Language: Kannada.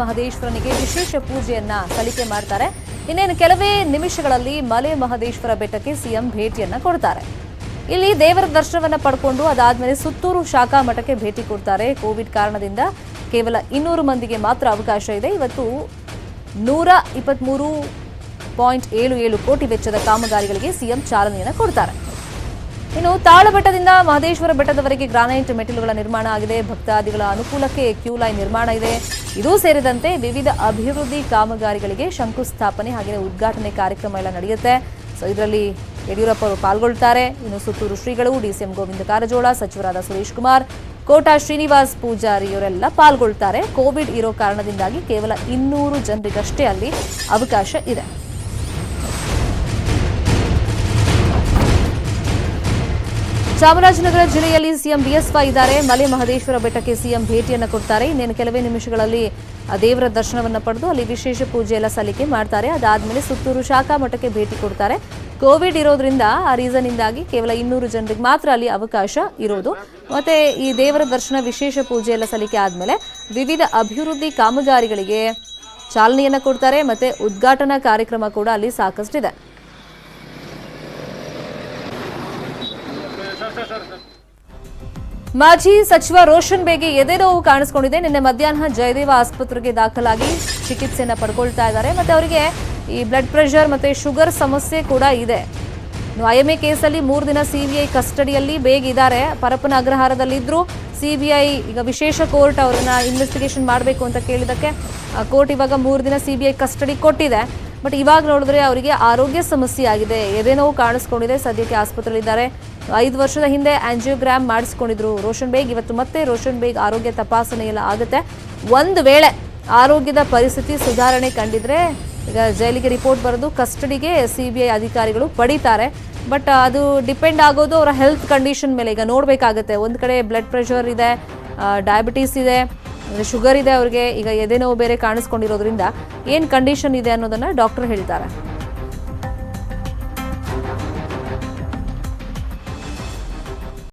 ಮಹದೇಶ್ವರನಿಗೆ ವಿಶೇಷ ಪೂಜೆಯನ್ನ ಸಲ್ಲಿಕೆ ಮಾಡ್ತಾರೆ. ಇನ್ನೇನು ಕೆಲವೇ ನಿಮಿಷಗಳಲ್ಲಿ ಮಲೆ ಮಹದೇಶ್ವರ ಬೆಟ್ಟಕ್ಕೆ ಸಿಎಂ ಭೇಟಿಯನ್ನ ಕೊಡ್ತಾರೆ. ಇಲ್ಲಿ ದೇವರ ದರ್ಶನವನ್ನ ಪಡ್ಕೊಂಡು ಅದಾದ್ಮೇಲೆ ಸುತ್ತೂರು ಶಾಖಾ ಮಠಕ್ಕೆ ಭೇಟಿ ಕೊಡ್ತಾರೆ. ಕೋವಿಡ್ ಕಾರಣದಿಂದ ಕೇವಲ 200 ಮಂದಿಗೆ ಮಾತ್ರ ಅವಕಾಶ ಇದೆ. ಇವತ್ತು 123.77 ಕೋಟಿ ವೆಚ್ಚದ ಕಾಮಗಾರಿಗಳಿಗೆ ಸಿಎಂ ಚಾಲನೆಯನ್ನು ಕೊಡ್ತಾರೆ. ಇನ್ನು ತಾಳಬೆಟ್ಟದಿಂದ ಮಹದೇಶ್ವರ ಬೆಟ್ಟದವರೆಗೆ ಗ್ರಾನೈಟ್ ಮೆಟ್ಟಿಲುಗಳ ನಿರ್ಮಾಣ ಆಗಿದೆ. ಭಕ್ತಾದಿಗಳ ಅನುಕೂಲಕ್ಕೆ ಕ್ಯೂ ಲೈನ್ ನಿರ್ಮಾಣ ಇದೆ. ಇದೂ ಸೇರಿದಂತೆ ವಿವಿಧ ಅಭಿವೃದ್ಧಿ ಕಾಮಗಾರಿಗಳಿಗೆ ಶಂಕುಸ್ಥಾಪನೆ ಹಾಗೆ ಉದ್ಘಾಟನೆ ಕಾರ್ಯಕ್ರಮ ಎಲ್ಲ ನಡೆಯುತ್ತೆ. ಸೊ ಇದರಲ್ಲಿ ಯಡಿಯೂರಪ್ಪ ಅವರು ಪಾಲ್ಗೊಳ್ತಾರೆ. ಇನ್ನು ಸುತ್ತೂರು ಶ್ರೀಗಳು, ಡಿಸಿಎಂ ಗೋವಿಂದ ಕಾರಜೋಳ, ಸಚಿವರಾದ ಸುರೇಶ್ ಕುಮಾರ್, ಕೋಟಾ ಶ್ರೀನಿವಾಸ್ ಪೂಜಾರಿ ಇವರೆಲ್ಲ ಪಾಲ್ಗೊಳ್ತಾರೆ. ಕೋವಿಡ್ ಇರೋ ಕಾರಣದಿಂದಾಗಿ ಕೇವಲ 200 ಜನರಿಗಷ್ಟೇ ಅಲ್ಲಿ ಅವಕಾಶ ಇದೆ. ಚಾಮರಾಜನಗರ ಜಿಲ್ಲೆಯಲ್ಲಿ ಸಿಎಂ ಬಿಎಸ್ವೈ ಇದ್ದಾರೆ. ಮಲೆ ಮಹದೇಶ್ವರ ಬೆಟ್ಟಕ್ಕೆ ಸಿಎಂ ಭೇಟಿಯನ್ನು ಕೊಡ್ತಾರೆ. ಇನ್ನೇನು ಕೆಲವೇ ನಿಮಿಷಗಳಲ್ಲಿ ದೇವರ ದರ್ಶನವನ್ನು ಪಡೆದು ಅಲ್ಲಿ ವಿಶೇಷ ಪೂಜೆ ಎಲ್ಲ ಸಲ್ಲಿಕೆ ಮಾಡ್ತಾರೆ. ಅದಾದ್ಮೇಲೆ ಸುತ್ತೂರು ಶಾಖಾ ಮಠಕ್ಕೆ ಭೇಟಿ ಕೊಡ್ತಾರೆ. ಕೋವಿಡ್ ಇರೋದ್ರಿಂದ ಆ ರೀಸನ್ ಇಂದಾಗಿ ಕೇವಲ 200 ಜನರಿಗೆ ಮಾತ್ರ ಅಲ್ಲಿ ಅವಕಾಶ ಇರೋದು. ಮತ್ತೆ ಈ ದೇವರ ದರ್ಶನ ವಿಶೇಷ ಪೂಜೆ ಎಲ್ಲ ಸಲ್ಲಿಕೆ ಆದ್ಮೇಲೆ ವಿವಿಧ ಅಭಿವೃದ್ಧಿ ಕಾಮಗಾರಿಗಳಿಗೆ ಚಾಲನೆಯನ್ನ ಕೊಡ್ತಾರೆ. ಮತ್ತೆ ಉದ್ಘಾಟನಾ ಕಾರ್ಯಕ್ರಮ ಕೂಡ ಅಲ್ಲಿ ಸಾಕಷ್ಟಿದೆ. ಮಾಜಿ ಸಚಿವ ರೋಷನ್ ಬೇಗ್ಗೆ ಎದೆ ನೋವು ಕಾಣಿಸಿಕೊಂಡಿದೆ. ನಿನ್ನೆ ಮಧ್ಯಾಹ್ನ ಜಯದೇವ ಆಸ್ಪತ್ರೆಗೆ ದಾಖಲಾಗಿ ಚಿಕಿತ್ಸೆಯನ್ನ ಪಡ್ಕೊಳ್ತಾ ಇದ್ದಾರೆ. ಮತ್ತೆ ಅವರಿಗೆ ಈ ಬ್ಲಡ್ ಪ್ರೆಷರ್ ಮತ್ತೆ ಶುಗರ್ ಸಮಸ್ಯೆ ಕೂಡ ಇದೆ. ಐಎಂಎ ಕೇಸಲ್ಲಿ 3 ದಿನ ಸಿಬಿಐ ಕಸ್ಟಡಿಯಲ್ಲಿ ಬೇಗ್ ಇದ್ದಾರೆ. ಪರಪ್ಪನ ಅಗ್ರಹಾರದಲ್ಲಿದ್ರು. ಸಿಬಿಐ ಈಗ ವಿಶೇಷ ಕೋರ್ಟ್ ಅವರನ್ನ ಇನ್ವೆಸ್ಟಿಗೇಷನ್ ಮಾಡಬೇಕು ಅಂತ ಕೇಳಿದಕ್ಕೆ ಕೋರ್ಟ್ ಇವಾಗ 3 ದಿನ ಸಿಬಿಐ ಕಸ್ಟಡಿ ಕೊಟ್ಟಿದೆ. ಬಟ್ ಇವಾಗ ನೋಡಿದ್ರೆ ಅವರಿಗೆ ಆರೋಗ್ಯ ಸಮಸ್ಯೆ ಆಗಿದೆ. ಎದೆ ನೋವು ಕಾಣಿಸ್ಕೊಂಡಿದೆ. ಸದ್ಯಕ್ಕೆ ಆಸ್ಪತ್ರೆಯಲ್ಲಿದ್ದಾರೆ. 5 ವರ್ಷದ ಹಿಂದೆ ಆಂಜಿಯೋಗ್ರಾಮ್ ಮಾಡಿಸ್ಕೊಂಡಿದ್ರು ರೋಷನ್ ಬೇಗ್. ಇವತ್ತು ಮತ್ತೆ ರೋಷನ್ ಬೇಗ್ ಆರೋಗ್ಯ ತಪಾಸಣೆ ಎಲ್ಲ ಆಗುತ್ತೆ. ಒಂದು ವೇಳೆ ಆರೋಗ್ಯದ ಪರಿಸ್ಥಿತಿ ಸುಧಾರಣೆ ಕಂಡಿದ್ರೆ ಈಗ ಜೈಲಿಗೆ ರಿಪೋರ್ಟ್ ಬರೆದು ಕಸ್ಟಡಿಗೆ ಸಿಬಿಐ ಅಧಿಕಾರಿಗಳು ಪಡೀತಾರೆ. ಬಟ್ ಅದು ಡಿಪೆಂಡ್ ಆಗೋದು ಅವರ ಹೆಲ್ತ್ ಕಂಡೀಷನ್ ಮೇಲೆ. ಈಗ ನೋಡಬೇಕಾಗತ್ತೆ. ಒಂದು ಕಡೆ ಬ್ಲಡ್ ಪ್ರೆಷರ್ ಇದೆ, ಡಯಾಬಿಟೀಸ್ ಇದೆ, ಶುಗರ್ ಇದೆ ಅವರಿಗೆ. ಈಗ ಎದೆ ನೋವು ಬೇರೆ ಕಾಣಿಸ್ಕೊಂಡಿರೋದ್ರಿಂದ ಏನು ಕಂಡೀಷನ್ ಇದೆ ಅನ್ನೋದನ್ನ ಡಾಕ್ಟರ್ ಹೇಳ್ತಾರೆ.